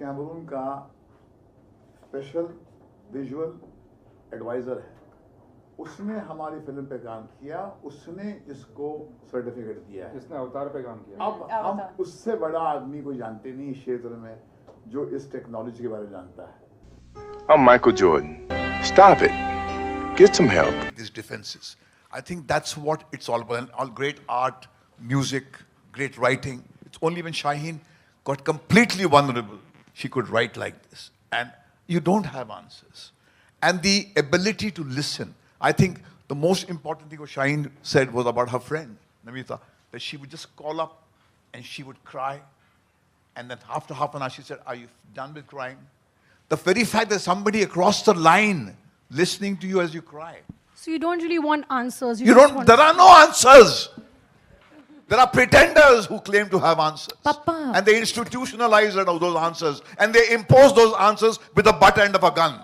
Cameroon का special visual adviser है, उसने हमारी फिल्म पे काम किया, उसने इसको सर्टिफिकेट दिया है, इसने अवतार पे काम किया। अब हम उससे बड़ा आदमी कोई जानते नहीं इस क्षेत्र में जो इस टेक्नोलॉजी के बारे में जानता है। I'm Michael Jordan. Stop it. Get some help. These defenses. I think that's what it's all about. And all great art, music, great writing. It's only when Shaheen got completely vulnerable, she could write like this. And you don't have answers. And the ability to listen. I think the most important thing what Shaheen said was about her friend, Namita, that she would just call up and she would cry. And then after half an hour, she said, "Are you done with crying?" The very fact that somebody across the line listening to you as you cry. So you don't really want answers. You don't, there are no answers. There are pretenders who claim to have answers. Papa. And they institutionalize those answers. And they impose those answers with the butt end of a gun.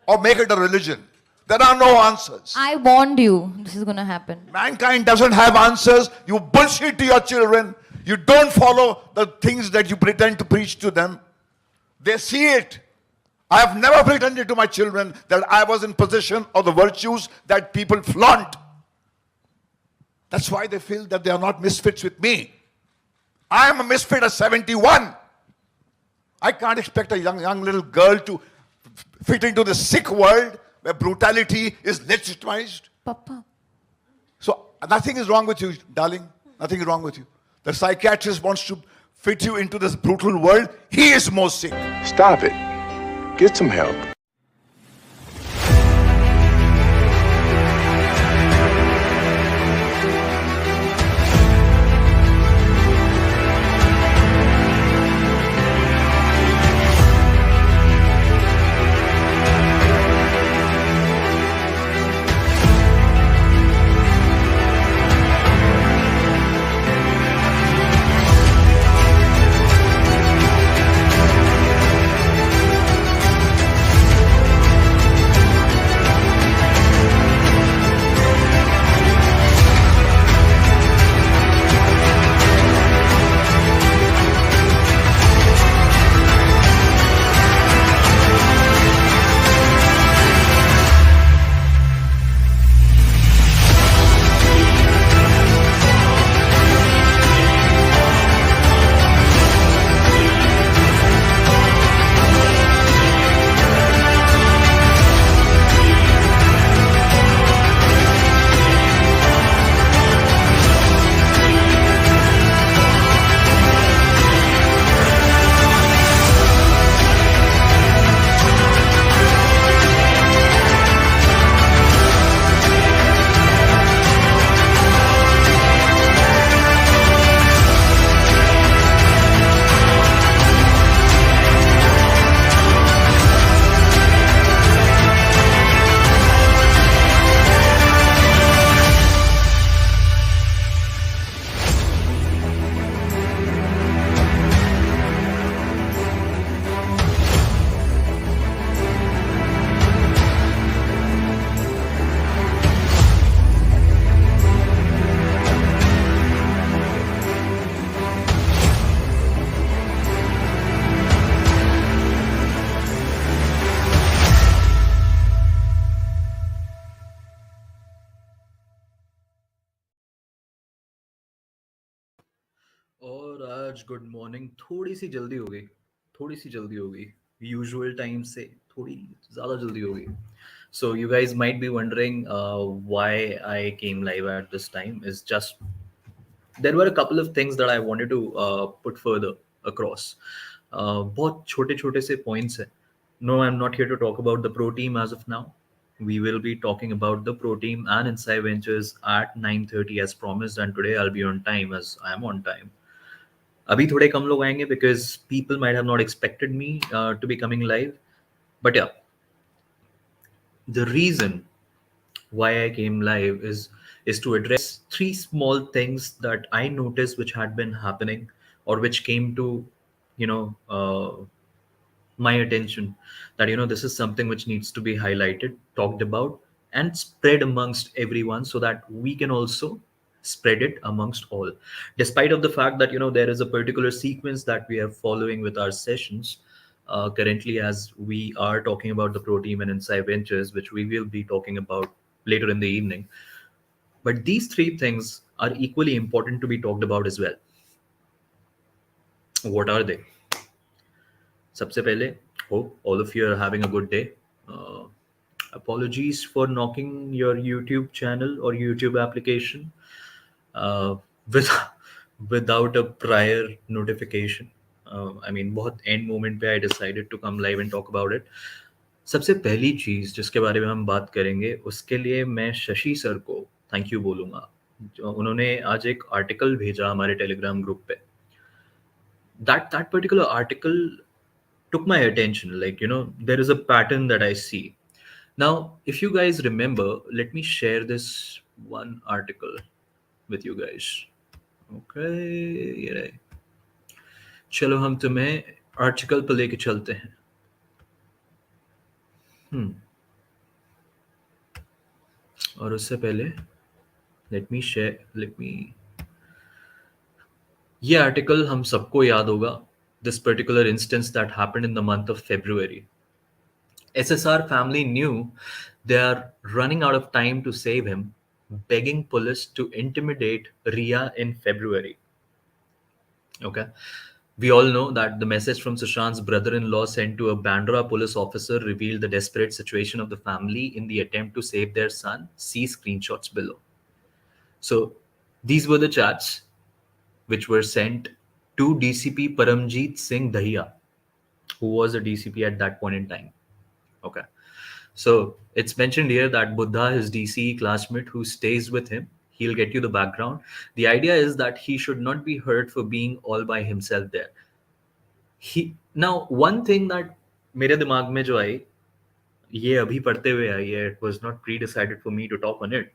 Or make it a religion. There are no answers. I warned you this is going to happen. Mankind doesn't have answers. You bullshit to your children. You don't follow the things that you pretend to preach to them. They see it. I have never pretended to my children that I was in possession of the virtues that people flaunt. That's why they feel that they are not misfits with me. I am a misfit at 71. I can't expect a young little girl to fit into this sick world where brutality is legitimized. Papa. So nothing is wrong with you, darling. Nothing is wrong with you. The psychiatrist wants to fit you into this brutal world. He is more sick. Stop it. Get some help. और आज good morning थोड़ी सी जल्दी हो गई usual time से थोड़ी ज़्यादा जल्दी हो गई. So you guys might be wondering why I came live at this time. Is just there were a couple of things that I wanted to put further across. बहुत छोटे से points है. No, I'm not here to talk about the pro team as of now. We will be talking about the pro team and Inside Ventures at 9:30 as promised, and today I'll be on time as I am on time. अभी थोड़े कम लोग आएंगे because people might have not expected me to be coming live. But yeah, the reason why I came live is to address three small things that I noticed which had been happening or which came to, my attention, that, this is something which needs to be highlighted, talked about, and spread amongst everyone so that we can also spread it amongst all, despite of the fact that there is a particular sequence that we are following with our sessions. currently, as we are talking about the pro team and inside ventures, which we will be talking about later in the evening. But these three things are equally important to be talked about as well. What are they? सबसे पहले, hope all of you are having a good day. Uh, Apologies for knocking your YouTube channel or YouTube application uh, with without a prior notification. I mean, बहुत end moment पे I decided to come live and talk about it. सबसे पहली चीज जिसके बारे में हम बात करेंगे उसके लिए मैं शशि सर को थैंक यू बोलूंगा. उन्होंने आज एक आर्टिकल भेजा हमारे टेलीग्राम ग्रुप पे. That particular article took my attention. Like, there is a pattern that I see. Now, if you guys remember, let me share this one article with you guys. Okay, ये रहे. चलो हम तुम्हें article पे लेके चलते हैं. और उससे पहले let me ये आर्टिकल हम सबको याद होगा. This particular instance that happened in the month of February. SSR family knew they are running out of time to save him, begging police to intimidate Ria in February. Okay. We all know that the message from Sushant's brother-in-law sent to a Bandra police officer revealed the desperate situation of the family in the attempt to save their son. See screenshots below. So these were the chats which were sent to DCP Paramjeet Singh Dahiya, who was a DCP at that point in time. Okay. So it's mentioned here that Buddha, his DCE classmate who stays with him, he'll get you the background. The idea is that he should not be hurt for being all by himself there. Now, one thing that मेरे दिमाग में जो आई, ये अभी पढ़ते हुए आई है, it was not pre-decided for me to talk on it,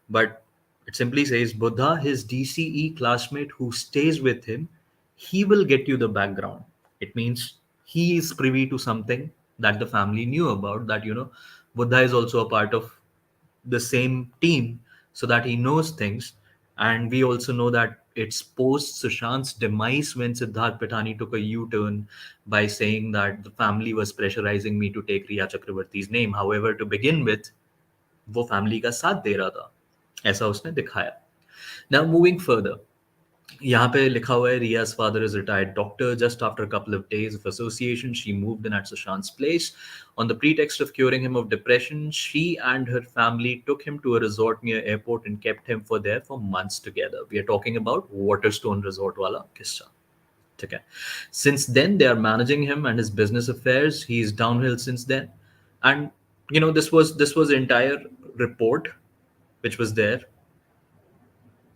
but it simply says, Buddha, his DCE classmate who stays with him, he will get you the background. It means he is privy to something that the family knew about, that, Buddha is also a part of the same team, so that he knows things. And we also know that it's post Sushant's demise when Siddharth Pitani took a U-turn by saying that the family was pressurizing me to take Riya Chakravarti's name. However, to begin with, वो family का साथ दे रहा था, ऐसा उसने दिखाया. Now moving further, यहाँ पे लिखा हुआ है, Riya's father is retired doctor. Just after a couple of days of association, she moved in at Sushant's place. On the pretext of curing him of depression, she and her family took him to a resort near airport and kept him there for months together. We are talking about Waterstone Resort wala kissa. Okay. Since then, they are managing him and his business affairs. He's downhill since then. And, this was the entire report which was there.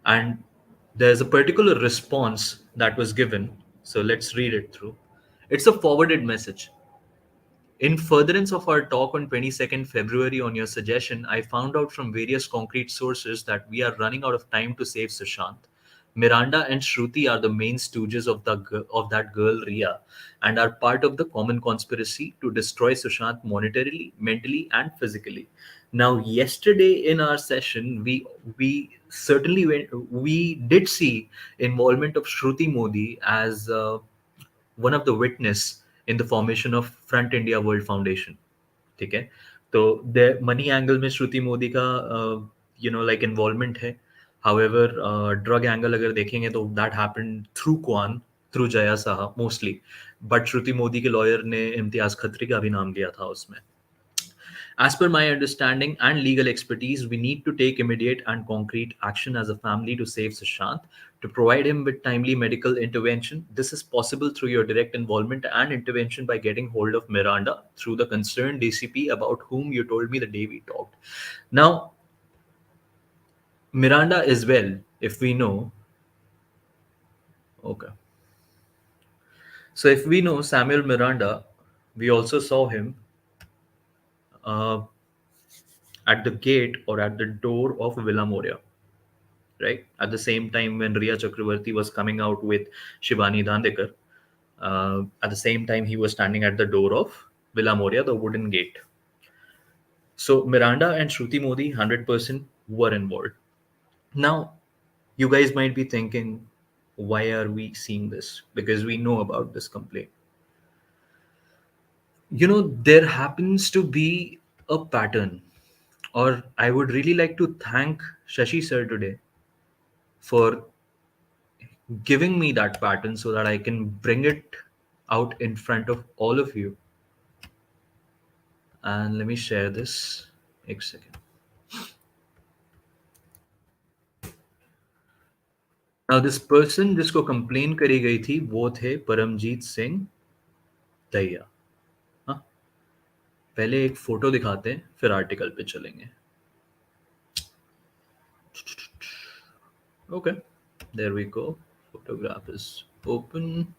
And there's a particular response that was given. So let's read it through. It's a forwarded message. In furtherance of our talk on 22nd February on your suggestion, I found out from various concrete sources that we are running out of time to save Sushant. Miranda and Shruti are the main stooges of that girl Ria, and are part of the common conspiracy to destroy Sushant monetarily, mentally, and physically. Now, yesterday in our session, we certainly we did see involvement of Shruti Modi as one of the witness in the formation of Front India World Foundation. ठीक है, तो money angle में श्रुति मोदी का like involvement है. However, drug angle अगर देखेंगे तो that happened through Kwan, through Jaya Saha mostly, but श्रुति मोदी के लॉयर ने इम्तियाज खत्री का भी नाम लिया था उसमें. As per my understanding and legal expertise, we need to take immediate and concrete action as a family to save Sushant, to provide him with timely medical intervention. This is possible through your direct involvement and intervention by getting hold of Miranda through the concerned DCP about whom you told me the day we talked. Now, Miranda as well, if we know. Okay. So if we know Samuel Miranda, we also saw him at the gate or at the door of Villa Moria, right? At the same time when Riya Chakravarti was coming out with Shivani Dandekar, at the same time he was standing at the door of Villa Moria, the wooden gate. So Miranda and Shruti Modi 100% were involved. Now, you guys might be thinking, why are we seeing this? Because we know about this complaint. there happens to be a pattern, or I would really like to thank Shashi sir today for giving me that pattern so that I can bring it out in front of all of you. And let me share this. एक second. Now this person जिसको complain करी गई थी वो थे परमजीत सिंह दहिया. हाँ, पहले एक फोटो दिखाते हैं फिर आर्टिकल पे चलेंगे. Okay, there we go. Photograph is open.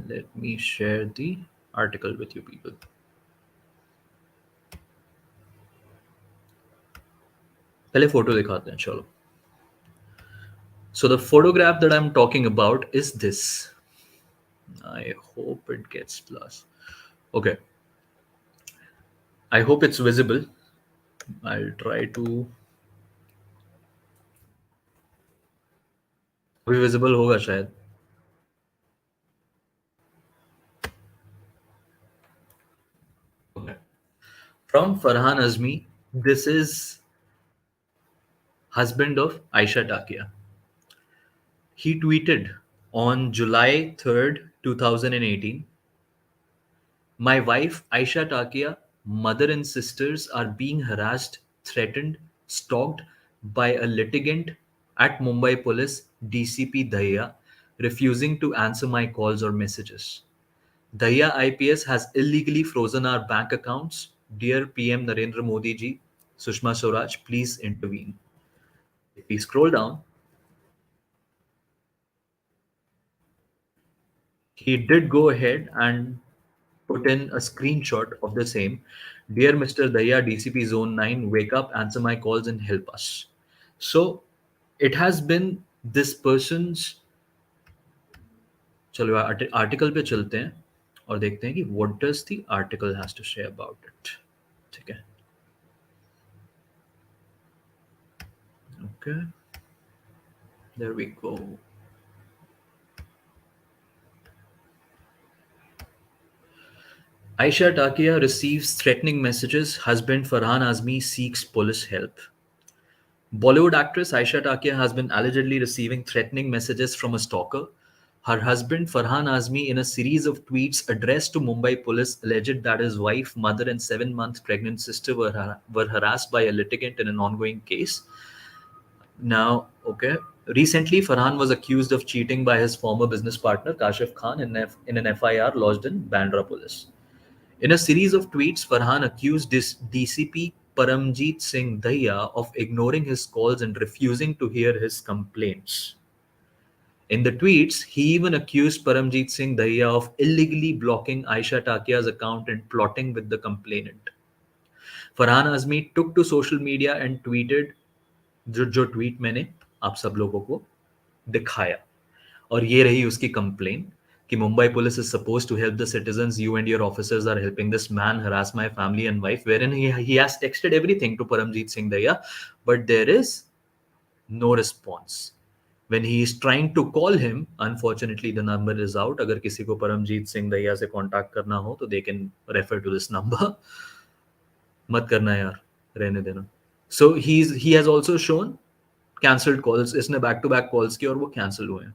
Let me share the article with you people. पहले फोटो दिखाते हैं चलो. So the photograph that I'm talking about is this. I hope it gets plus. Okay. I hope it's visible. I'll try to. अभी visible होगा शायद. Okay. From Farhan Azmi, this is husband of Aisha Takia. He tweeted on July 3rd, 2018, my wife Aisha Takia, mother and sisters are being harassed, threatened, stalked by a litigant at Mumbai Police DCP Dahiya, refusing to answer my calls or messages. Dahiya IPS has illegally frozen our bank accounts. Dear PM Narendra Modi ji, Sushma Swaraj, please intervene. If we scroll down, he did go ahead and put in a screenshot of the same. Dear Mr. Dahiya, DCP Zone 9, wake up, answer my calls and help us. So it has been this person's. चलो article पे चलते हैं और देखते हैं कि what does the article has to say about it. ठीक है. Okay. There we go. Aisha Takia receives threatening messages. Husband Farhan Azmi seeks police help. Bollywood actress Aisha Takia has been allegedly receiving threatening messages from a stalker. Her husband Farhan Azmi, in a series of tweets addressed to Mumbai police, alleged that his wife, mother, and 7-month pregnant sister were harassed by a litigant in an ongoing case. Now, okay. Recently, Farhan was accused of cheating by his former business partner Kashif Khan in an FIR lodged in Bandra police. In a series of tweets, Farhan accused this DCP Paramjeet Singh Dahiya of ignoring his calls and refusing to hear his complaints. In the tweets, he even accused Paramjeet Singh Dahiya of illegally blocking Aisha Takia's account and plotting with the complainant. Farhan Azmi took to social media and tweeted, जो tweet मैंने आप सब लोगों को दिखाया, और ये रही उसकी कंप्लेन कि Mumbai police is supposed to help the citizens. You and your officers are helping this man harass my family and wife, wherein he has texted everything to Paramjeet Singh Dahiya, but there is no response. When he is trying to call him, unfortunately the number is out. अगर किसी को परमजीत सिंह दहिया से contact करना हो तो they can refer to this number. मत करना यार, रहने देना. So he has also shown cancelled calls. इसने back to back calls किए और वो cancel हुए हैं.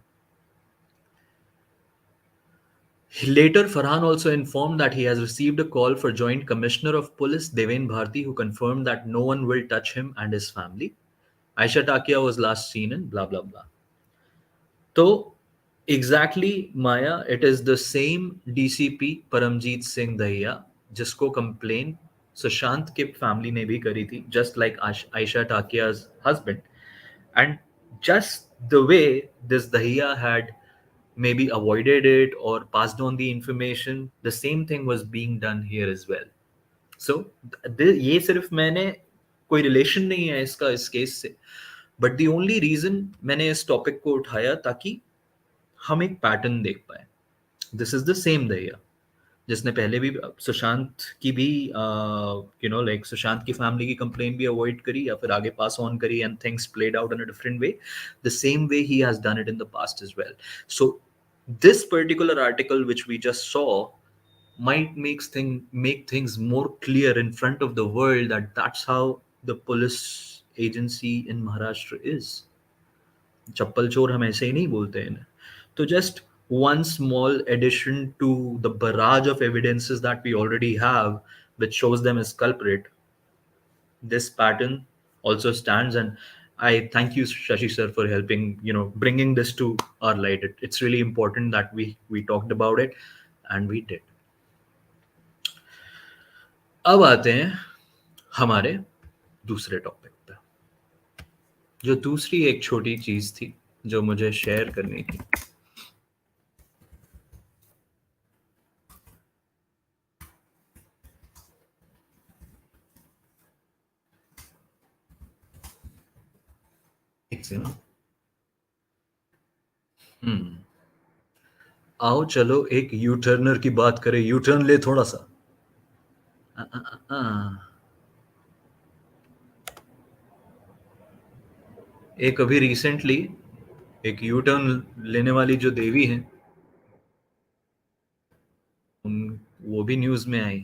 Later, Farhan also informed that he has received a call for Joint Commissioner of Police Deven Bharti, who confirmed that no one will touch him and his family. Aisha Takia was last seen in blah blah blah. So exactly, Maya, it is the same DCP Paramjeet Singh Dahiya जिसको complain Sushant के family ने भी करी थी, just like Aisha Takia's husband. And just the way this Dahiya had maybe avoided it or passed on the information, the same thing was being done here as well. So ये सिर्फ मैंने कोई relation नहीं है इसका इस case से, but the only reason मैंने इस टॉपिक को उठाया ताकि हम एक पैटर्न देख पाए. This is the same Dahiya जिसने पहले भी सुशांत की भी लाइक सुशांत की फैमिली की कंप्लेन भी अवॉइड करी या फिर आगे पास ऑन करी and things played out in a different way. The same way he has done it in the past as well. So this particular article which we just saw might make things more clear in front of the world that that's how the police agency in Maharashtra is. चप्पल चोर हम ऐसे ही नहीं बोलते हैं इन्हें. तो just one small addition to the barrage of evidences that we already have, which shows them as culprit, this pattern also stands. And I thank you, Shashi sir, for helping, bringing this to our light. It's really important that we talked about it, and we did. अब आते हैं हमारे दूसरे topic पे, जो दूसरी एक छोटी चीज थी जो मुझे शेयर करनी थी. एक से ना, आओ चलो एक यू टर्नर की बात करें. यू टर्न ले थोड़ा सा. एक अभी रिसेंटली एक यू टर्न लेने वाली जो देवी है, वो भी न्यूज में आई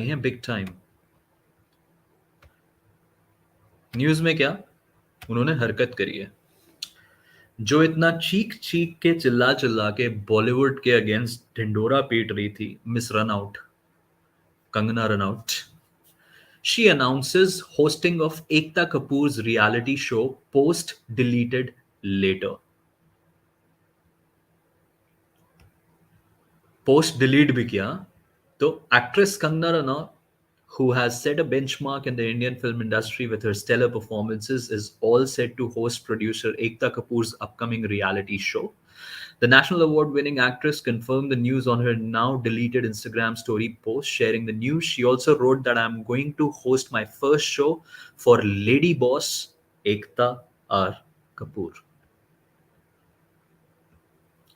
है. Big time. न्यूज में क्या उन्होंने हरकत करी है, जो इतना चीख चीख के चिल्ला के बॉलीवुड के अगेंस्ट ढिंडोरा पीट रही थी, miss run out, Kangana run out. She announces hosting of Ekta Kapoor's reality show post deleted later. Post delete भी किया तो actress Kangna Ranaut, who has set a benchmark in the Indian film industry with her stellar performances, is all set to host producer Ekta Kapoor's upcoming reality show. The national award-winning actress confirmed the news on her now deleted Instagram story post. Sharing the news, she also wrote that I'm going to host my first show for Lady Boss Ekta R. Kapoor.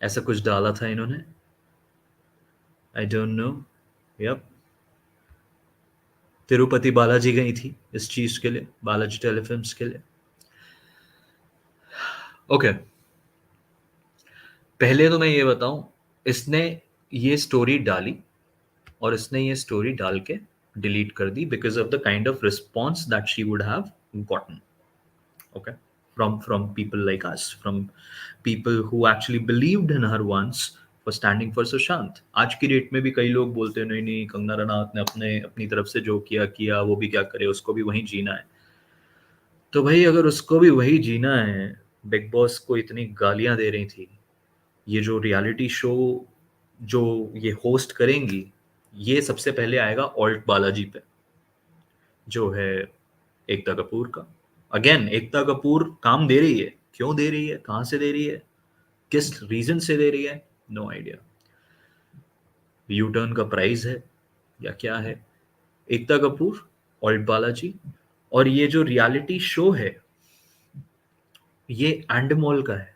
ऐसा कुछ डाला था इन्होंने. I don't know. Yep. Tirupati Balaji गई थी इस चीज के लिए, बालाजी टेलीफिल्म्स के लिए. ओके, पहले तो मैं ये बताऊं, इसने ये स्टोरी डाली और इसने ये स्टोरी डाल के डिलीट कर दी because of the kind of response that she would have gotten. Okay, from people like us, from people who actually believed in her once for standing for Sushant. आज की डेट में भी कई लोग बोलते हैं नहीं नहीं, कंगना रनौत ने अपनी तरफ से जो किया वो भी क्या करे, उसको भी वही जीना है. तो भाई अगर उसको भी वही जीना है, बिग बॉस को इतनी गालियां दे रही थी, ये जो रियलिटी शो जो ये होस्ट करेंगी, ये सबसे पहले आएगा ऑल्ट बालाजी पे, जो है एकता कपूर का. अगेन, एकता कपूर काम दे रही है, क्यों दे रही है, कहां से दे रही है, किस रीजन से दे रही है, नो आइडिया. यू टर्न का प्राइस है या क्या है. एकता कपूर, ऑल्ट बालाजी, और ये जो रियलिटी शो है ये एंडमॉल का है,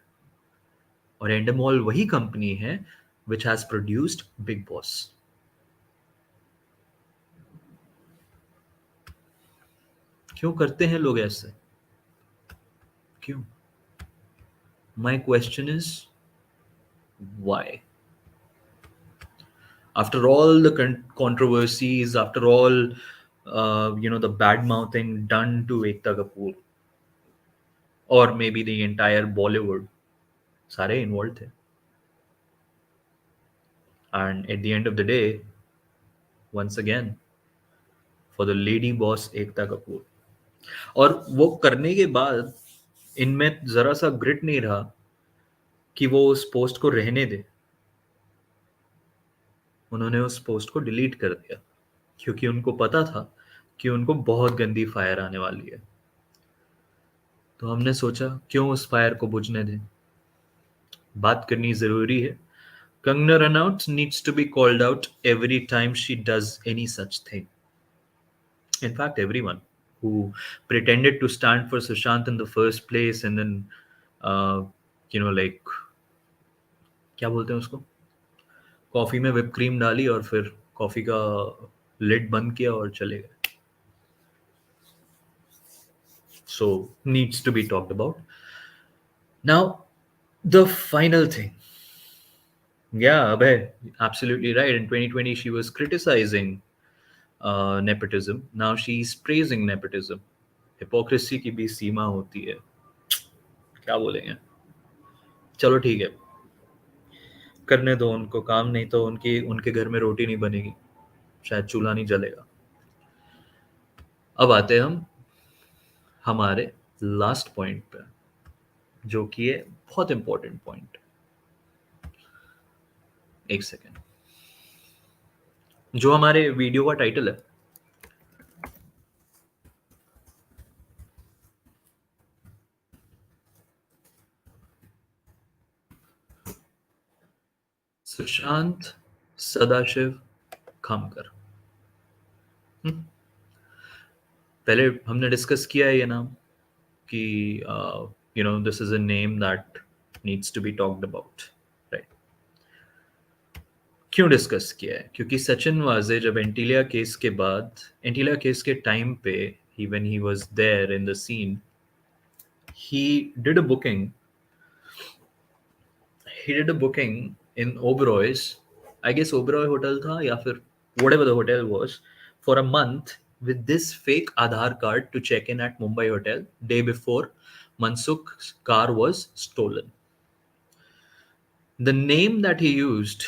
और एंडमॉल वही कंपनी है which has produced big boss. क्यों करते हैं लोग ऐसे, क्यों? My question is why? After all the controversies, after all the bad mouthing done to Ekta Kapoor, or maybe the entire Bollywood, सारे involved थे. And at the end of the day, once again, for the lady boss Ekta Kapoor. और वो करने के बाद इनमें जरा सा ग्रिट नहीं रहा कि वो उस पोस्ट को रहने दे. उन्होंने उस पोस्ट को डिलीट कर दिया क्योंकि उनको पता था कि उनको बहुत गंदी फायर आने वाली है. तो हमने सोचा क्यों उस फायर को बुझने दें, बात करनी जरूरी है. Kangana Ranaut needs to be called out every time she does any such thing. In fact, everyone who pretended to stand for Sushant in the first place and then like क्या बोलते हैं उसको, कॉफी में whipped cream डाली और फिर coffee का lid बंद किया और चले गए. So needs to be talked about. Now the final thing, Yeah, Abhay, absolutely right. In 2020, she was criticizing nepotism. Now she's praising nepotism. Hypocrisy की भी सीमा होती है. क्या बोलेंगे? चलो ठीक है, करने दो उनको काम, नहीं तो उनकी उनके घर में रोटी नहीं बनेगी, शायद चूल्हा नहीं जलेगा. अब आते हैं हम हमारे लास्ट पॉइंट पे, जो कि है बहुत इंपॉर्टेंट पॉइंट. एक सेकेंड. जो हमारे वीडियो का टाइटल है, सुशांत सदाशिव खामकर. पहले हमने डिस्कस किया है ये नाम कि this is a name that needs to be talked about, right. क्यों डिस्कस किया है? क्योंकि सचिन वाजे जब एंटीलिया केस के बाद, एंटीलिया केस के टाइम पे, he when he was there in the scene, he did a booking he did a booking in Oberoi's, I guess Oberoi hotel tha ya fir whatever the hotel was, for a month with this fake Aadhaar card to check in at Mumbai hotel day before Mansukh's car was stolen. The name that he used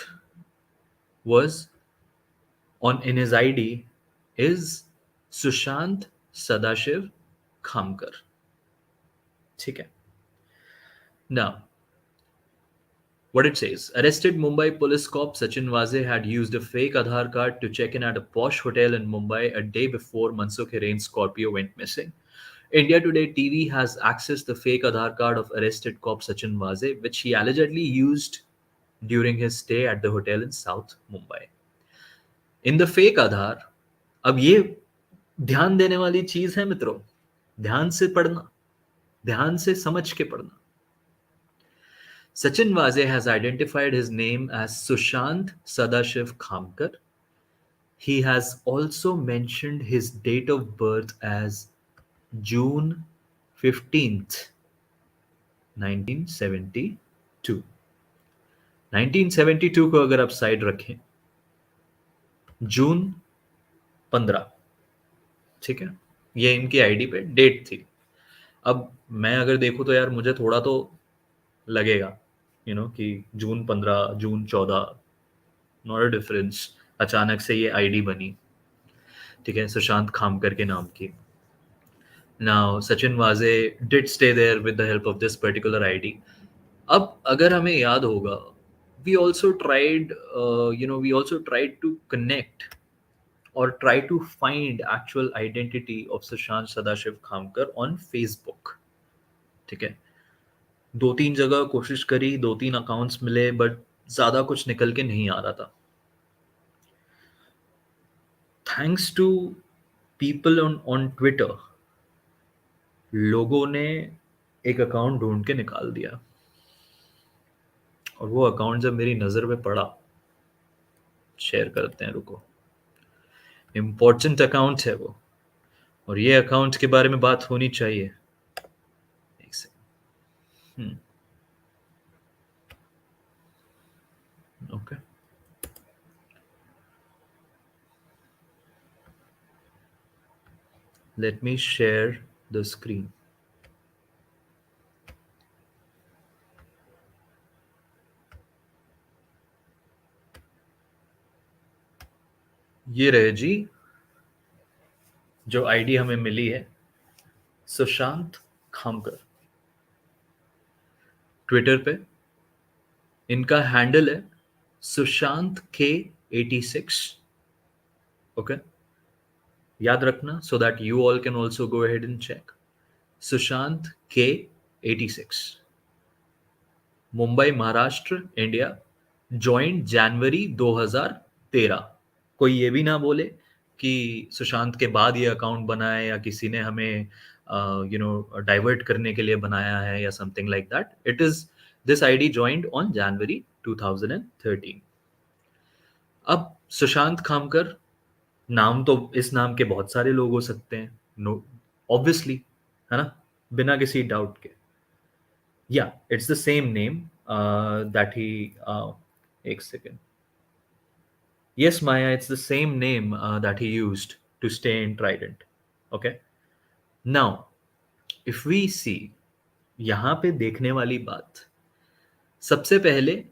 was on in his ID is Sushant Sadashiv Khamkar. ठीक है. Now, what it says: arrested Mumbai police cop Sachin Vaze had used a fake Aadhaar card to check in at a posh hotel in Mumbai a day before Mansukh Hirain's Scorpio went missing. India Today TV has accessed the fake Aadhaar card of arrested cop Sachin Vaze, which he allegedly used during his stay at the hotel in South Mumbai. In the fake Aadhaar, अब ये ध्यान देने वाली चीज है मित्रों, ध्यान से पढ़ना, ध्यान से समझ के पढ़ना. Sachin Vaze has identified his name as Sushant Sadashiv Khamkar. He has also mentioned his date of birth as June 15th, 1972. 1972 को अगर आप साइड रखें, जून 15, ठीक है, ये इनकी आईडी पे डेट थी. अब मैं अगर देखूं तो यार मुझे थोड़ा तो लगेगा कि जून 15, जून 14, नॉट अ डिफरेंस. अचानक से ये आईडी बनी, ठीक है, सुशांत खामकर के नाम की. Now Sachin Vaze did stay there with the help of this particular ID. अब अगर हमें याद होगा, we also tried to connect or try to find actual identity of Sushant Sadashiv Khamkar on Facebook. ठीक है, 2-3 जगह कोशिश करी, 2-3 अकाउंट्स मिले, बट ज्यादा कुछ निकल के नहीं आ रहा था. Thanks to people on Twitter, लोगों ने एक अकाउंट ढूंढ के निकाल दिया, और वो अकाउंट जब मेरी नजर में पड़ा, शेयर करते हैं, रुको. इम्पोर्टेंट अकाउंट है वो, और ये अकाउंट के बारे में बात होनी चाहिए. एक second. Okay, let me share the screen. ये रहे जी जो आईडी हमें मिली है, सुशांत खामकर. ट्विटर पे इनका हैंडल है सुशांत K86. ओके, याद रखना, so that you all can also go ahead and check. Sushant K86, Mumbai, Maharashtra, India. Joined January 2013. कोई ये भी ना बोले कि सुशांत के बाद ये अकाउंट बना है, या किसी ने हमें डाइवर्ट करने के लिए बनाया है, या something like that. It is this ID joined on January 2013. अब सुशांत खामकर नाम, तो इस नाम के बहुत सारे लोग हो सकते हैं, नो, ऑब्वियसली, है ना, बिना किसी डाउट के. या it's the same name that he एक second. Yes, Maya, it's the same name that he used to stay in Trident. Okay. Now, if we see, यहाँ पे देखने वाली बात, सबसे पहले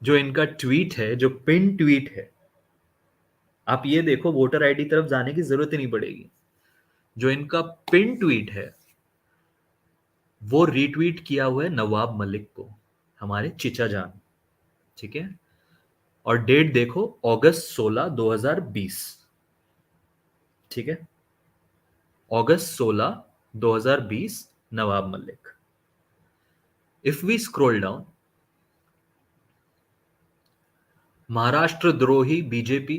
जो इनका ट्वीट है, जो पिन ट्वीट है, आप ये देखो, वोटर आईडी तरफ जाने की जरूरत ही नहीं पड़ेगी. जो इनका पिन ट्वीट है वो रीट्वीट किया हुआ है नवाब मलिक को, हमारे चिचा जान. ठीक है. और डेट देखो, अगस्त 16 2020. ठीक है. अगस्त 16 2020, Nawab Malik. If we scroll down, Maharashtra द्रोही बीजेपी,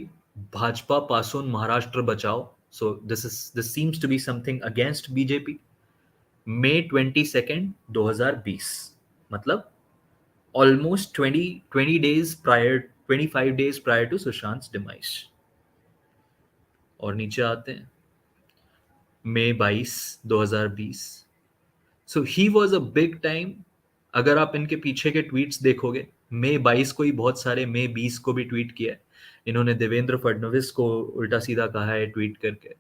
भाजपा पासून महाराष्ट्र बचाओ. So this seems to be something against BJP. मई 22 2020, मतलब almost 20 days prior, 25 days prior to Sushant's demise. और नीचे आते हैं, मई 22 2020. So he was a big time. अगर आप इनके पीछे के ट्वीट्स देखोगे, मई 22 को ही बहुत सारे, मई 20 को भी ट्वीट किया है इन्होंने. देवेंद्र फडणवीस को उल्टा सीधा कहा है ट्वीट करके,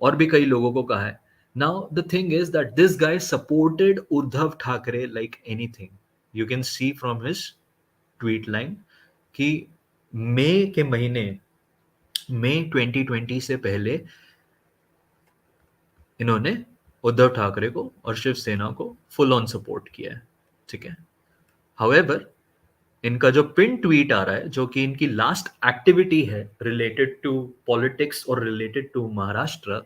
और भी कई लोगों को कहा है. Now the thing is that this guy supported Uddhav Thackeray like anything. You can see from his tweet line कि मई के महीने, मई 2020 से पहले इन्होंने उद्धव ठाकरे को और शिवसेना को फुल ऑन सपोर्ट किया है. ठीक है. हाउएवर, इनका जो पिन ट्वीट आ रहा है, जो कि इनकी लास्ट एक्टिविटी है रिलेटेड टू पॉलिटिक्स और related to Maharashtra,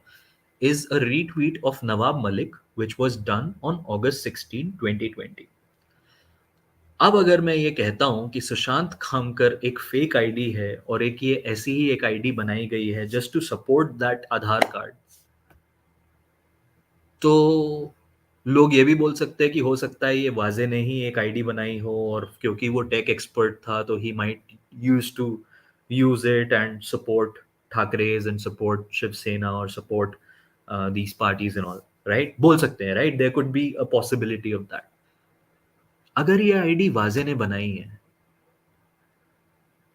is a retweet of Nawab Malik which was done on August 16 2020. अब अगर मैं ये कहता हूं कि सुशांत खामकर एक फेक आईडी है और एक ये ऐसी ही एक आईडी बनाई गई है just to support that Aadhaar card, तो लोग ये भी बोल सकते हैं कि हो सकता है ये वाजे ने ही एक आईडी बनाई हो, और क्योंकि वो टेक एक्सपर्ट था तो he might use to use it and support Thackerays and support Shiv Sena और support these parties and all. Right, बोल सकते हैं. Right, there could be a possibility of that. अगर ये आईडी वाजे ने बनाई है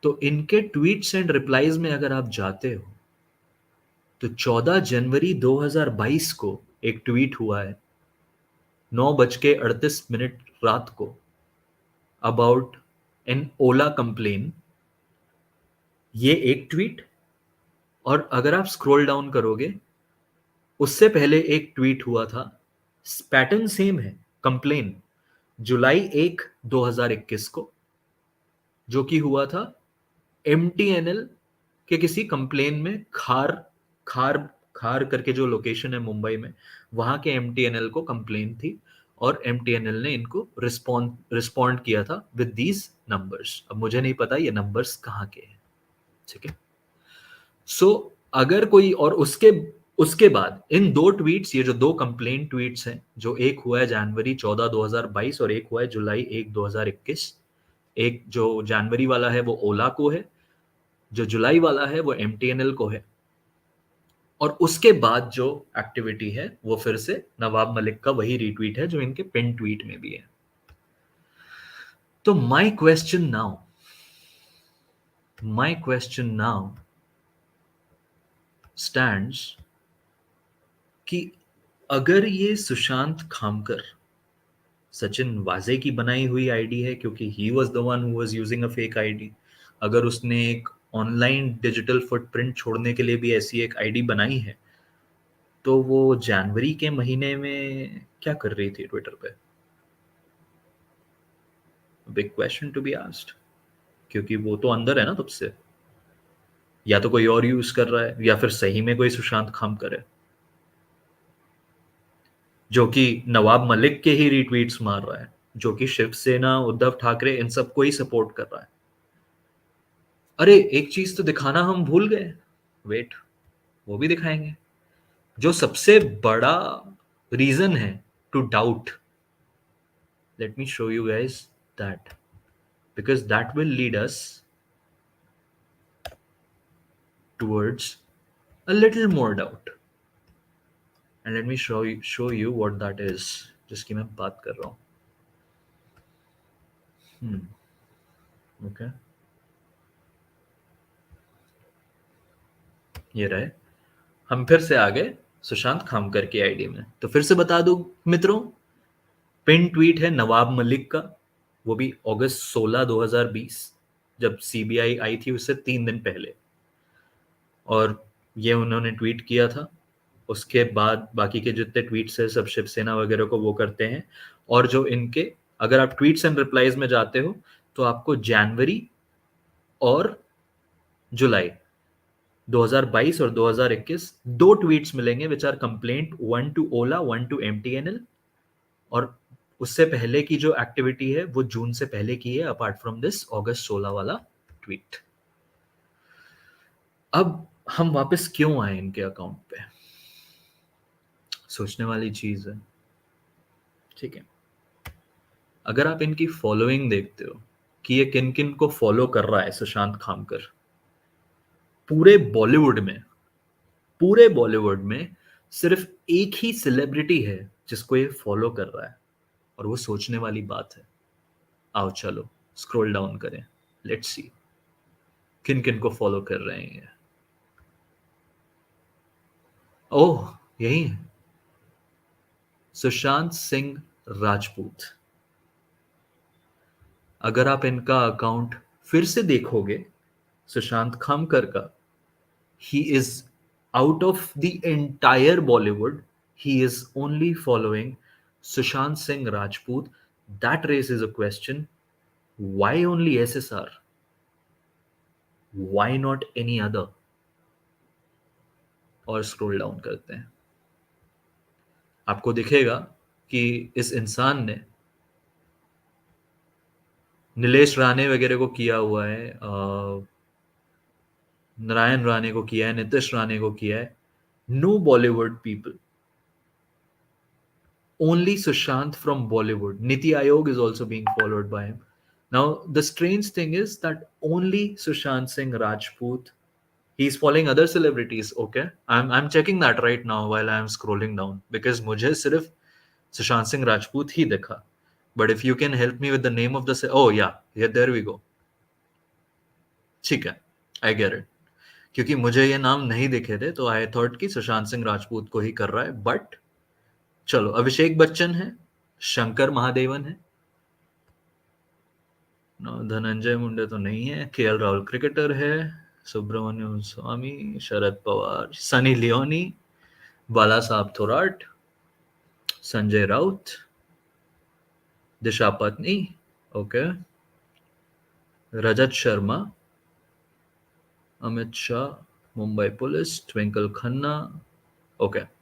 तो इनके ट्वीट्स एंड रिप्लाईज में अगर आप जाते हो तो 14 जनवरी 2022 को एक ट्वीट हुआ है 9:38 रात को अबाउट एन ओला कंप्लेन. ये एक ट्वीट. और अगर आप स्क्रॉल डाउन करोगे, उससे पहले एक ट्वीट हुआ था, पैटर्न सेम है, कंप्लेन, जुलाई 1 2021 को, जो कि हुआ था MTNL के किसी कंप्लेन में. खार खार खार करके जो लोकेशन है मुंबई में, वहां के MTNL को कंप्लेन थी और MTNL ने इनको रिस्पॉन्ड किया था विद दीज नंबर्स. अब मुझे नहीं पता ये नंबर्स कहाँ के हैं. ठीक है. सो अगर कोई, और उसके बाद इन दो ट्वीट्स, ये जो दो कंप्लेन ट्वीट्स हैं, जो एक हुआ है जनवरी 14 2022 और एक हुआ है जुलाई 1 2021. एक जो जनवरी वाला है वो ओला को है, जो जुलाई वाला है वो MTNL को है, और उसके बाद जो एक्टिविटी है वो फिर से नवाब मलिक का वही रीट्वीट है जो इनके पिन ट्वीट में भी है. तो माय क्वेश्चन नाउ स्टैंड्स कि अगर ये सुशांत खामकर सचिन वाजे की बनाई हुई आईडी है, क्योंकि he was the one who was using a fake ID, अगर उसने एक ऑनलाइन डिजिटल फुटप्रिंट छोड़ने के लिए भी ऐसी एक आईडी बनाई है, तो वो जनवरी के महीने में क्या कर रही थी ट्विटर पे? Big question to be asked. क्योंकि वो तो अंदर है ना तब से. या तो कोई और यूज कर रहा है, या फिर सही में कोई सुशांत खामकर है जो कि नवाब मलिक के ही रीट्वीट्स मार रहा है, जो कि शिवसेना, उद्धव ठाकरे, इन सबको ही सपोर्ट कर रहा है. अरे एक चीज तो दिखाना हम भूल गए. वेट, वो भी दिखाएंगे. जो सबसे बड़ा रीजन है to doubt, let me show you guys that, because that will lead us towards a little more doubt. And let me show you what that is, जिसकी मैं बात कर रहा हूं. Okay. ये रहे, हम फिर से आ गए सुशांत खामकर की आईडी में। तो फिर से बता दूं मित्रों, पिन ट्वीट है नवाब मलिक का, वो भी अगस्त 16 2020, जब सीबीआई आई थी उससे 3 दिन पहले, और ये उन्होंने ट्वीट किया था। उसके बाद बाकी के जितने ट्वीट्स है सब शिवसेना वगैरह को वो करते हैं। और जो इनके, अगर आप ट्वीट्स एंड रिप्लाईज में जाते हो तो आपको जनवरी और जुलाई 2022 और 2021 दो ट्वीट्स मिलेंगे which are complaint, one to Ola, one to MTNL. और उससे पहले की जो एक्टिविटी है वो जून से पहले की है, अपार्ट फ्रॉम दिस अगस्त 16 वाला ट्वीट। अब हम वापस क्यों आए इनके अकाउंट पे, सोचने वाली चीज है। ठीक है, अगर आप इनकी फॉलोइंग देखते हो कि ये किन किन को फॉलो कर रहा है सुशांत खामकर, पूरे बॉलीवुड में, पूरे बॉलीवुड में सिर्फ एक ही सेलिब्रिटी है जिसको ये फॉलो कर रहा है, और वो सोचने वाली बात है। आओ चलो स्क्रॉल डाउन करें, लेट्स सी किन किन को फॉलो कर रहे हैं ये। ओह, यही है, सुशांत सिंह राजपूत। अगर आप इनका अकाउंट फिर से देखोगे, सुशांत खामकर का, he is out of the entire Bollywood, he is only following Sushant Singh Rajput. That raises a question: why only SSR? Why not any other? और स्क्रॉल डाउन करते हैं, आपको दिखेगा कि इस इंसान ने नीलेश राणे वगैरह को किया हुआ है, नारायण राणे को किया है, नीतीश राणे को किया है। No Bollywood people, only Sushant from Bollywood. Niti Aayog is also being followed by him. Now, the strange thing is that only Sushant Singh Rajput, he's following other celebrities. Okay, I'm checking that right now while I'm scrolling down, because मुझे सिर्फ Sushant Singh Rajput ही दिखा. But if you can help me with the name of the, oh yeah, there we go. ठीक है, I get it. क्योंकि मुझे ये नाम नहीं दिखे थे तो आई थॉट कि सुशांत सिंह राजपूत को ही कर रहा है, बट चलो, अभिषेक बच्चन है, शंकर महादेवन है, धनंजय मुंडे तो नहीं है, केएल राहुल क्रिकेटर है, Subramanian Swamy, Sharad Pawar, Sunny Leone, Bala Saheb Thorat, Sanjay Raut, Disha Patani, okay, Rajat Sharma, Amit Shah, Mumbai police, Twinkle Khanna, okay,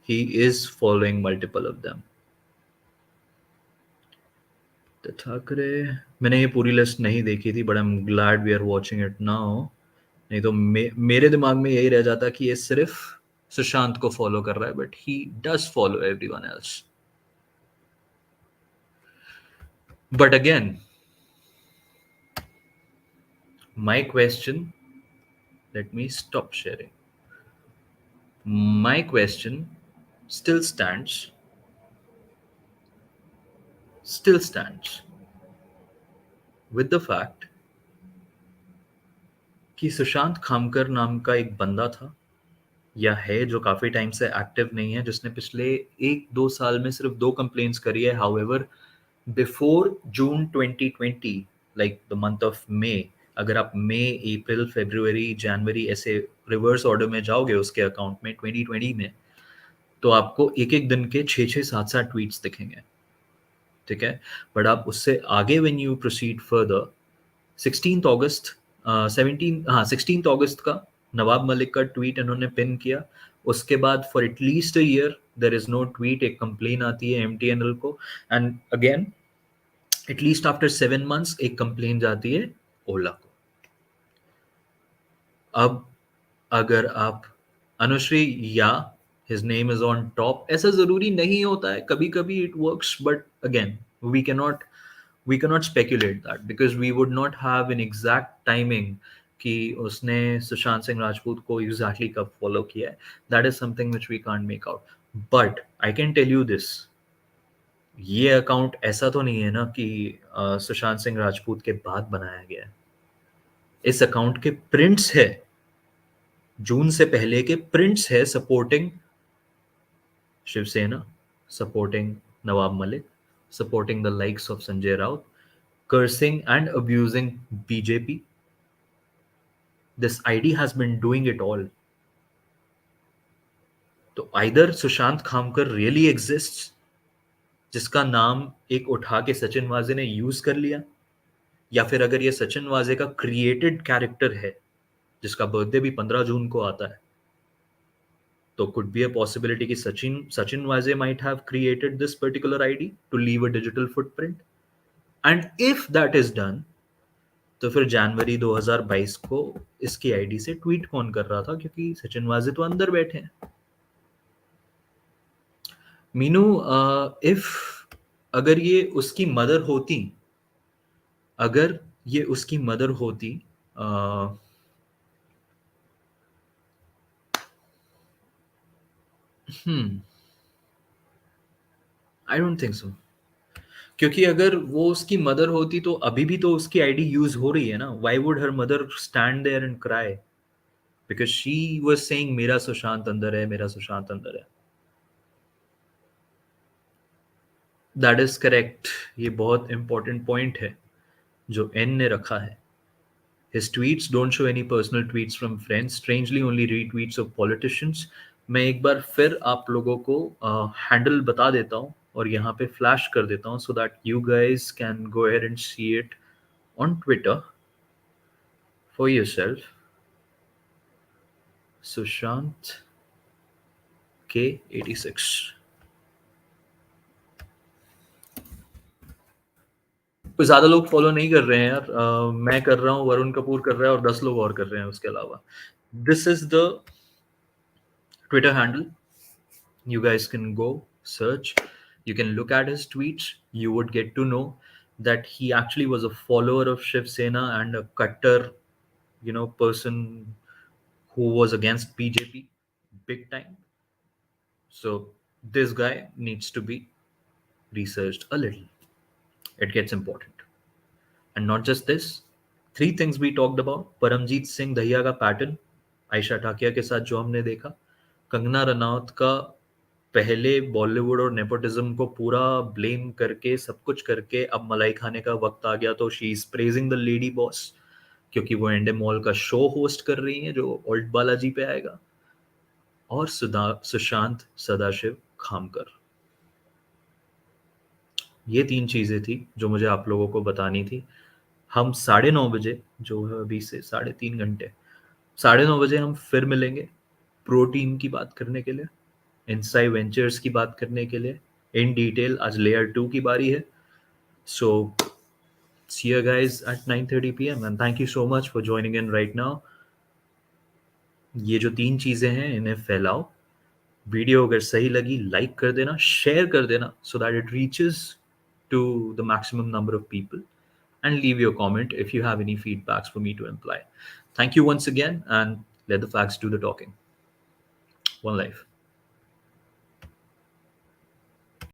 he is following multiple of them. Thackeray, मैंने ये पूरी लिस्ट नहीं देखी थी, but I am glad we are watching it now. नहीं तो मेरे दिमाग में यही रह जाता कि ये सिर्फ सुशांत को फॉलो कर रहा है, but he does follow everyone else. But again, my question, let me stop sharing, my question still stands with the fact कि सुशांत खामकर नाम का एक बंदा था या है जो काफी टाइम से एक्टिव नहीं है, जिसने पिछले 1-2 साल में सिर्फ 2 कंप्लेंट्स करी है। However, before June 2020, like the month of May, अगर आप मई, अप्रैल, फरवरी, जनवरी ऐसे रिवर्स ऑर्डर में जाओगे उसके अकाउंट में 2020 में, तो आपको एक एक दिन के 6-6, 7-7 ट्वीट्स दिखेंगे। ठीक है, बट आप उससे आगे व्हेन यू प्रोसीड फर्दर, 16 अगस्त का नवाब मलिक का ट्वीट इन्होंने पिन किया। उसके बाद for at least a year there is no tweet, एक कंप्लेन आती है एमटीएनएल को, and again at least after 7 months एक कंप्लेन जाती है ओला को। अब अगर आप अनुश्री या his name is on top, ऐसा जरूरी नहीं होता है, कभी कभी it works, but again we cannot speculate that because we would not have an exact timing कि उसने सुशांत सिंह राजपूत को exactly कब follow किया है। That is something which we can't make out, but I can tell you this, ये account ऐसा तो नहीं है ना कि सुशांत सिंह राजपूत के बाद बनाया गया है। इस अकाउंट के प्रिंट्स है जून से पहले के प्रिंट्स है supporting Shiv Sena, supporting Nawab Malik, supporting the likes of Sanjay Raut, cursing and abusing BJP. This ID has been doing it all. तो either Sushant Khamkar really exists, जिसका नाम एक उठा के सचिन वाजे ने यूज कर लिया, या फिर अगर ये सचिन वाजे का क्रिएटेड कैरेक्टर है जिसका बर्थडे भी 15 जून को आता है, तो could be a possibility कि Sachin Waze might have created this particular ID to leave a digital footprint. And if that is done, तो फिर जनवरी 2022 को इसकी आईडी से ट्वीट कौन कर रहा था, क्योंकि सचिन वाजे तो अंदर बैठे हैं. मीनू, इफ अगर ये उसकी मदर होती, अगर ये उसकी मदर होती, आई डोंट थिंक सो. क्योंकि अगर वो उसकी मदर होती तो अभी भी तो उसकी आईडी यूज हो रही है ना. Why would her mother stand there and cry because she was saying मेरा सुशांत अंदर है, मेरा सुशांत अंदर है. That is correct. ये बहुत इंपॉर्टेंट पॉइंट है जो एन ने रखा है. His tweets don't show any personal tweets from friends, strangely only retweets of politicians. मैं एक बार फिर आप लोगों को हैंडल बता देता हूँ और यहाँ पे फ्लैश कर देता हूँ so that you guys can go ahead and see it on Twitter for yourself. Sushant K86. कोई ज्यादा लोग फॉलो नहीं कर रहे हैं यार. मैं कर रहा हूँ, वरुण कपूर कर रहा है और 10 लोग और कर रहे हैं उसके अलावा. This is the Twitter handle. You guys can go search, you can look at his tweets, you would get to know that he actually was a follower of Shiv Sena and a cutter, person who was against BJP big time. So this guy needs to be researched a little. It gets important. And not just this, 3 things we talked about. Paramjeet Singh Dahiya का pattern Ayesha Takia के साथ जो हमने देखा, कंगना रनौत का पहले बॉलीवुड और nepotism को पूरा ब्लेम करके सब कुछ करके अब मलाई खाने का वक्त आ गया तो she is praising the lady boss क्योंकि वो एंडे मॉल का शो होस्ट कर रही है जो ओल्ड बालाजी पे आएगा. और सुशांत सदाशिव खामकर. ये 3 चीजें थी जो मुझे आप लोगों को बतानी थी. हम 9:30 बजे, जो है अभी से 3.5 घंटे, 9:30 बजे हम फिर मिलेंगे प्रो टीम की बात करने के लिए, इनसाइड वेंचर्स की बात करने के लिए इन डिटेल. आज लेयर 2 की बारी है. सो see you guys at 9:30 PM and thank you so much for joining in right now. ये जो 3 चीजें हैं इन्हें फैलाओ. वीडियो अगर सही लगी लाइक कर देना, शेयर कर देना so that it reaches to the maximum number of people, and leave your comment if you have any feedbacks for me to imply. Thank you once again and let the facts do the talking. One life.